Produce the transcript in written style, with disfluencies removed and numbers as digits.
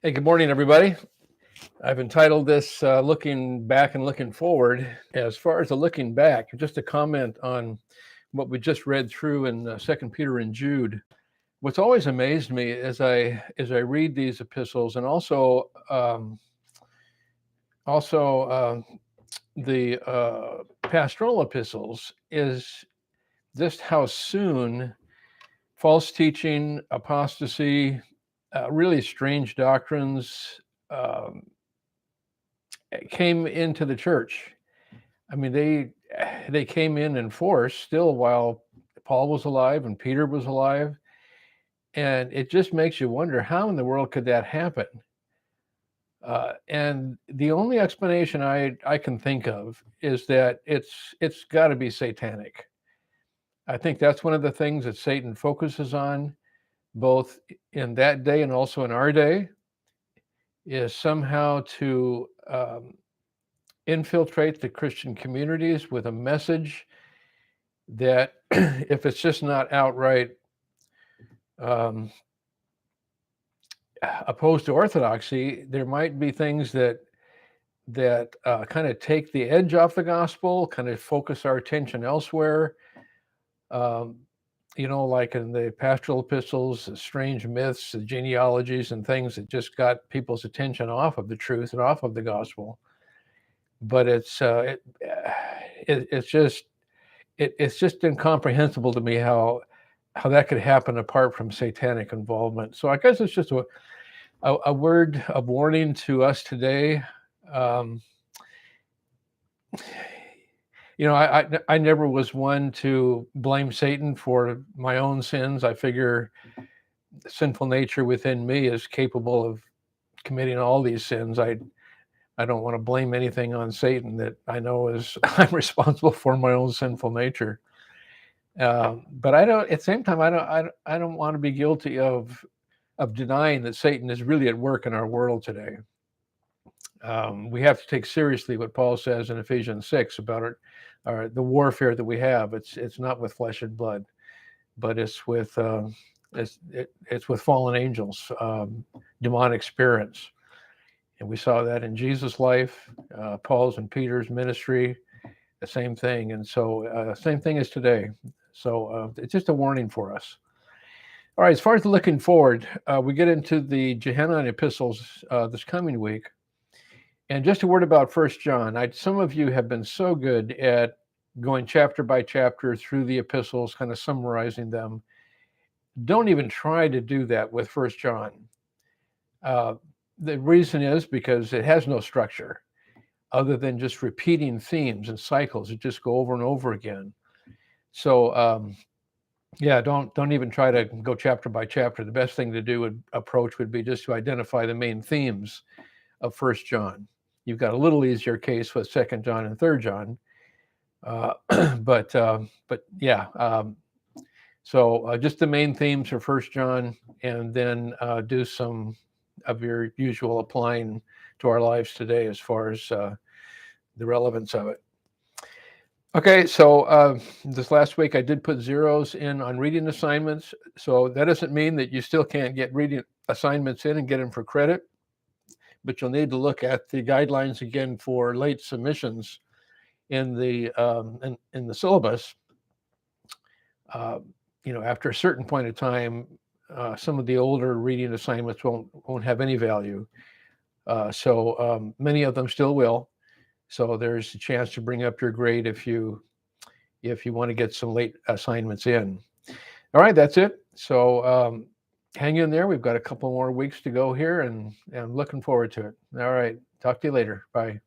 Hey, good morning, everybody. I've entitled this Looking Back and Looking Forward. As far as the looking back, just a comment on what we just read through in 2 Peter and Jude. What's always amazed me as I read these epistles, and also the pastoral epistles, is just how soon false teaching, apostasy, really strange doctrines um, came into the church. I mean, they came in force still while Paul was alive and Peter was alive, and it just makes you wonder how in the world could that happen. And the only explanation I can think of is that it's got to be satanic. I think that's one of the things that Satan focuses on, both in that day and also in our day, is somehow to infiltrate the Christian communities with a message that if it's just not outright um, opposed to orthodoxy, there might be things that kind of take the edge off the gospel, kind of focus our attention elsewhere. Um, like in the pastoral epistles, the strange myths, the genealogies, and things that just got people's attention off of the truth and off of the gospel. But it's just incomprehensible to me how that could happen apart from satanic involvement. So I guess it's just a word of warning to us today. Um, I never was one to blame Satan for my own sins. I figure the sinful nature within me is capable of committing all these sins. I don't want to blame anything on Satan that I know is I'm responsible for my own sinful nature. But I don't. At the same time, I don't want to be guilty of denying that Satan is really at work in our world today. We have to take seriously what Paul says in Ephesians 6 about the warfare that we have. It's not with flesh and blood, but it's with fallen angels, demonic spirits, and we saw that in Jesus' life, Paul's and Peter's ministry, the same thing, and so same thing as today. So it's just a warning for us. All right, as far as looking forward, we get into the Johannine epistles this coming week. And just a word about First John. Some of you have been so good at going chapter by chapter through the epistles, kind of summarizing them. Don't even try to do that with First John. The reason is because it has no structure other than just repeating themes and cycles that just go over and over again. So yeah, don't even try to go chapter by chapter. The best thing to do approach would be just to identify the main themes of First John. You've got a little easier case with Second John and Third John, but yeah. So just the main themes for First John, and then do some of your usual applying to our lives today as far as the relevance of it. Okay, so this last week I did put zeros in on reading assignments. So that doesn't mean that you still can't get reading assignments in and get them for credit, but you'll need to look at the guidelines again for late submissions in the syllabus. After a certain point of time, some of the older reading assignments won't have any value. So many of them still will. So there's a chance to bring up your grade if you want to get some late assignments in. All right, that's it. So hang in there. We've got a couple more weeks to go here, and I'm looking forward to it. All right, talk to you later. Bye.